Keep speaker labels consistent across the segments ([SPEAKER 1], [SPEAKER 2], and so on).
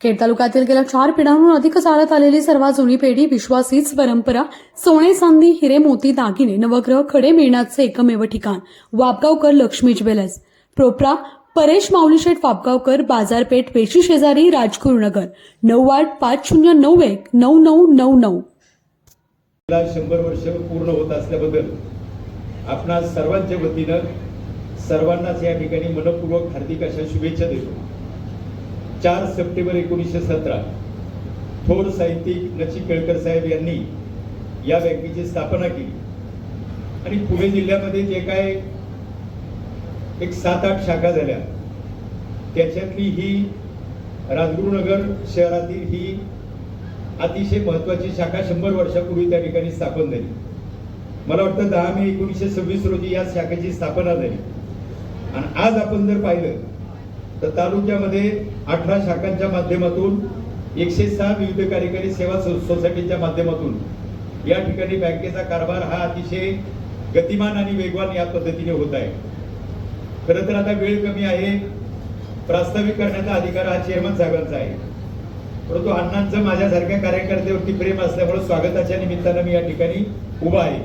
[SPEAKER 1] खेड तालुक्यातील गेल्या 4 पिढ्यांहून अधिक चालत आलेली सर्वात जुनी पेढी विश्वास हीच परंपरा सोने चांदी हिरे मोती दागिने नवग्रह खडे मिळण्याचे एकमेव ठिकाण वापगावकर लक्ष्मी ज्वेलर्स प्रोप्रा परेश माऊलीशेठ वापगावकर बाजारपेठ पेशी शेजारी राजगुरुनगर 9850919999
[SPEAKER 2] 100 वर्ष पूर्ण होत असल्याबद्दल आपणा सर्वांच्या वतीनं सर्वांनाच या ठिकाणी मनपूर्वक हार्दिक अशा शुभेच्छा देतो। 4 सप्टेंबर 1917 थोर साहित्यिक नची केळकर साहेब यांनी या बँकेची स्थापना केली आणि पुणे जिल्ह्यामध्ये जे काय एक 7-8 शाखा झाल्या त्याच्यातली ही राजगुरुनगर शहरातील ही अतिशय महत्त्वाची शाखा 100 वर्षापूर्वी त्या ठिकाणी स्थापन झाली। मला वाटतं 10 मे 1926 रोजी या शाखेची स्थापना झाली आणि आज आपण जर पाहिलं तर तालुक्यामध्ये 18 शाखांच्या माध्यमातून 106 विविध कार्यकारी सेवा सोसायटीच्या माध्यमातून या ठिकाणी बँकेचा कारभार हा अतिशय गतिमान आणि वेगवान या पद्धतीने होत आहे। खरं तर आता वेळ कमी आहे, प्रास्ताविक करण्याचा अधिकार हा चेअरमन साहेबांचा आहे, परंतु अण्णांचं माझ्यासारख्या कार्यकर्त्यावरती प्रेम असल्यामुळे स्वागताच्या निमित्तानं मी या ठिकाणी उभा आहे।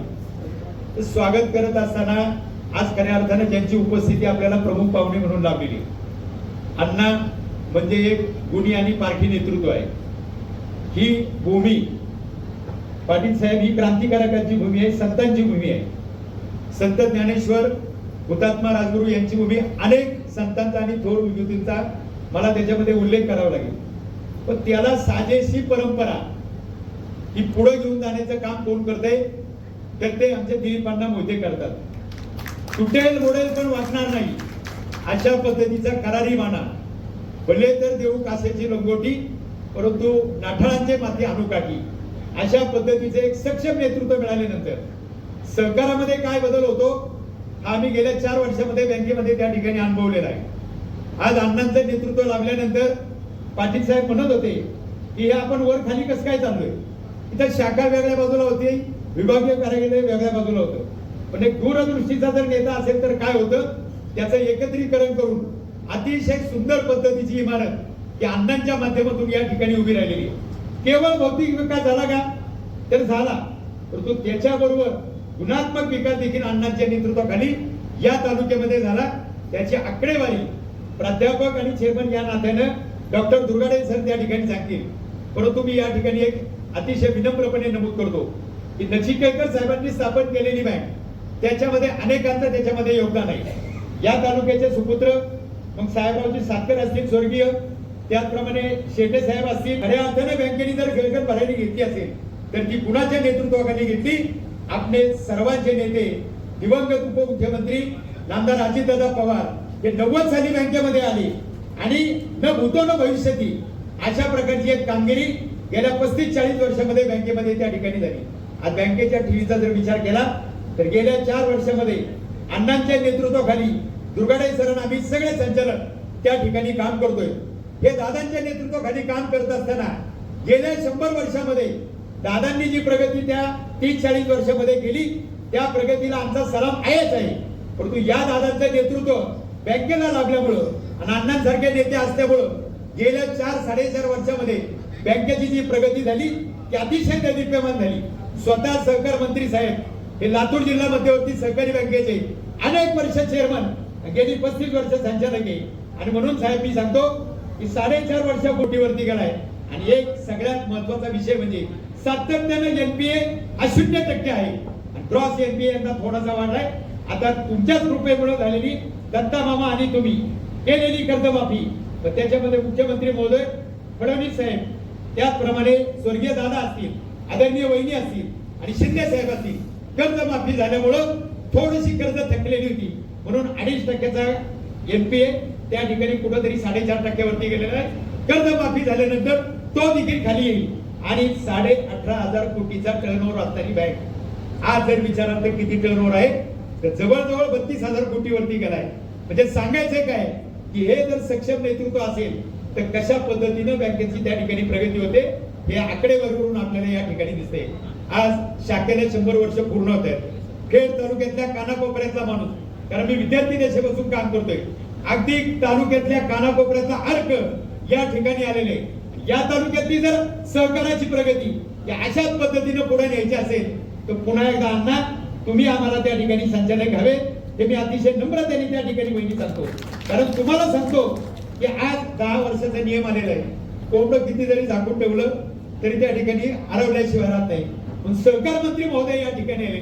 [SPEAKER 2] स्वागत करत असताना आज खऱ्या अर्थाने ज्यांची उपस्थिती आपल्याला प्रमुख पाहुणे म्हणून लाभलेली, अण्णा म्हणजे एक गुणी आणि पारखी नेतृत्व आहे। ही भूमी पाटील साहेब ही क्रांतिकारकांची भूमी आहे, संतांची भूमी आहे। संत ज्ञानेश्वर हुतात्मा राजगुरू यांची भूमी, अनेक संतांचा आणि थोर विभूतींचा मला त्याच्यामध्ये उल्लेख करावा लागेल, पण त्याला साजेशी परंपरा ही पुढे घेऊन जाण्याचं काम कोण करते तर ते आमचे दिलीपांना मोहिते करतात। तुटेल मोडेल पण वाचणार नाही अशा पद्धतीचा करारी माना, भले तर देऊ कासेची लंगोटी परंतु नाठाळांचे माती अनुकाठी, अशा पद्धतीचे एक सक्षम नेतृत्व मिळाल्यानंतर सहकारामध्ये काय बदल होतो हा आम्ही गेल्या 4 वर्षामध्ये बँकेमध्ये त्या ठिकाणी अनुभवलेला आहे। आज अण्णांचं नेतृत्व लाभल्यानंतर पाटील साहेब म्हणत होते की हे आपण वर खाली कसं काय चाललोय, इथं शाखा वेगळ्या बाजूला होती, विभागीय कार्यालय वेगळ्या बाजूला होतं, पण एक दूरदृष्टीचा जर नेता असेल तर काय होतं त्याचं एकत्रीकरण करून अतिशय सुंदर पद्धतीची इमारत की अण्णांच्या माध्यमातून या ठिकाणी उभी राहिलेली। केवळ भौतिक विकास झाला का तर झाला, परंतु त्याच्याबरोबर गुणात्मक विकास देखील अण्णांच्या नेतृत्वाखाली या तालुक्यामध्ये झाला। त्याची आकडेवारी प्राध्यापक आणि चेअरमन या नात्यानं डॉक्टर दुर्गाडे सर त्या ठिकाणी सांगतील, परंतु मी या ठिकाणी एक अतिशय विनम्रपणे नमूद करतो की नची केळकर साहेबांनी स्थापन केलेली बँक त्याच्यामध्ये अनेकांचं त्याच्यामध्ये योगदान आहे। या तालुक्याचे सुपुत्र मग साहेबरावजी सातकर असतील स्वर्गीय, त्याचप्रमाणे शेटे साहेब असतील, खऱ्या अर्थाने बँकेने जर खेळकर भरायला घेतली असेल तर ती कुणाच्या नेतृत्वाखाली घेतली, आपले सर्वांचे नेते दिवंगत उपमुख्यमंत्री नामदार अजितदादा पवार हे 90 साली बँकेमध्ये आले आणि न भूतो न भविष्यती अशा प्रकारची एक कामगिरी गेल्या 35-40 वर्षामध्ये बँकेमध्ये त्या ठिकाणी झाली। आज बँकेच्या ठेवीचा जर विचार केला तर गेल्या 4 वर्षामध्ये अण्णांच्या नेतृत्वाखाली दुर्गाडे सर आम्ही सगळे संचालक त्या ठिकाणी काम करतोय। हे दादांच्या नेतृत्वाखाली काम करत असताना गेल्या 100 वर्षामध्ये दादांनी जी प्रगती त्या 30-40 वर्षामध्ये केली त्या प्रगतीला आमचा सलाम आहेच आहे, परंतु या दादांचं नेतृत्व बँकेला लाभल्यामुळं आणि अण्णांसारखे नेते असल्यामुळं गेल्या 4-4.5 वर्षामध्ये बँकेची जी प्रगती झाली ती अतिशय दैदिप्यमान झाली। स्वतः सहकार मंत्री साहेब हे लातूर जिल्हा मध्यवर्ती सहकारी बँकेचे अनेक वर्ष चेअरमन, गेली 35 वर्ष संचालक आहे आणि म्हणून साहेब मी सांगतो की 4.5 वर्ष कोटीवरती गेलाय आणि एक सगळ्यात महत्वाचा विषय म्हणजे सातत्याने एनपीए 0% आहे आणि ग्रॉस एनपीए यंदा थोडासा वाढलाय। आता तुमच्याच कृपेमुळे झालेली दत्ता मामा आणि तुम्ही केलेली कर्जमाफी व त्याच्यामध्ये मुख्यमंत्री महोदय फडणवीस साहेब, त्याचप्रमाणे स्वर्गीय दादा असतील, आदरणीय वहिनी असतील आणि शिंदे साहेब असतील, कर्जमाफी झाल्यामुळं थोडीशी कर्ज थकलेली होती म्हणून 2.5%चा एनपीए त्या ठिकाणी कुठेतरी 4.5% वरती गेलेला आहे। कर्जमाफी झाल्यानंतर तो देखील खाली येईल आणि 18,500 कोटीचा टर्नओव्हर असणारी बँक आज जर विचाराल तर किती टर्नओव्हर आहे तर जवळजवळ 32,000 कोटीवरती गेलाय। म्हणजे सांगायचं काय की हे जर सक्षम नेतृत्व असेल तर कशा पद्धतीने बँकेची त्या ठिकाणी प्रगती होते हे आकडेवारीवरून आपल्याला या ठिकाणी दिसते। आज शाखेने 100 वर्ष पूर्ण होत आहेत। खेड तालुक्यातल्या कानाकोपऱ्यातला माणूस, कारण मी विद्यार्थी देशापासून काम करतोय, अगदी तालुक्यातल्या कानाकोपऱ्याचा अर्क या ठिकाणी आलेले या तालुक्यातली जर सहकाराची प्रगती या अशाच पद्धतीने पुढे न्यायची असेल तर पुन्हा एकदा अण्णा तुम्ही आम्हाला त्या ठिकाणी संचालक हवे हे मी अतिशय नम्रतेने त्या ठिकाणी वहिनी सांगतो. कारण तुम्हाला सांगतो की आज 10 वर्षाचा नियम आलेला आहे. कोंबडं किती जरी झाकून ठेवलं तरी त्या ठिकाणी हरवल्याशिवाय राहत नाही. पण सहकार मंत्री महोदय या ठिकाणी आले.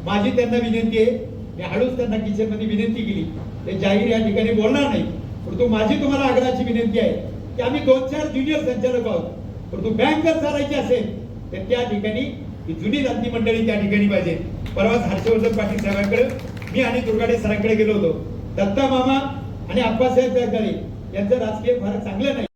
[SPEAKER 2] माझी त्यांना विनंती आहे, मी हळूच त्यांना किचन मध्ये विनंती केली, ते जाहीर या ठिकाणी बोलणार नाही, परंतु माझी तुम्हाला आग्रहाची विनंती आहे की आम्ही 2-4 ज्युनियर संचालक आहोत, परंतु बँक जर चालायची असेल तर त्या ठिकाणी ही जुनी जाती मंडळी त्या ठिकाणी पाहिजे. परवाच हर्षवर्धन पाटील साहेबांकडे मी आणि दुर्गाडे सरांकडे गेलो होतो. दत्ता मामा आणि अप्पासाहेब जगदाळे यांचं राजकीय फार चांगलं नाही.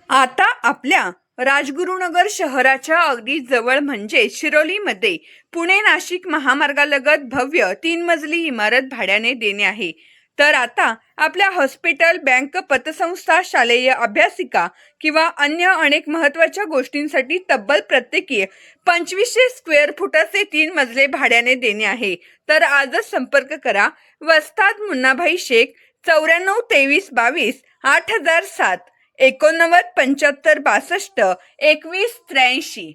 [SPEAKER 3] आता आपल्या राजगुरुनगर शहराच्या अगदी जवळ म्हणजे शिरोलीमध्ये पुणे नाशिक महामार्गालगत भव्य 3 मजली इमारत भाड्याने देणे आहे. तर आता आपल्या हॉस्पिटल, बँक, पतसंस्था, शालेय अभ्यासिका किंवा अन्य अनेक महत्त्वाच्या गोष्टींसाठी तब्बल प्रत्येकी 2500 स्क्वेअर फुटाचे 3 मजले भाड्याने देणे आहे. तर आजच संपर्क करा. वस्ताद मुन्नाभाई शेख, 94 23 22 8007, 89 75 62 21 83.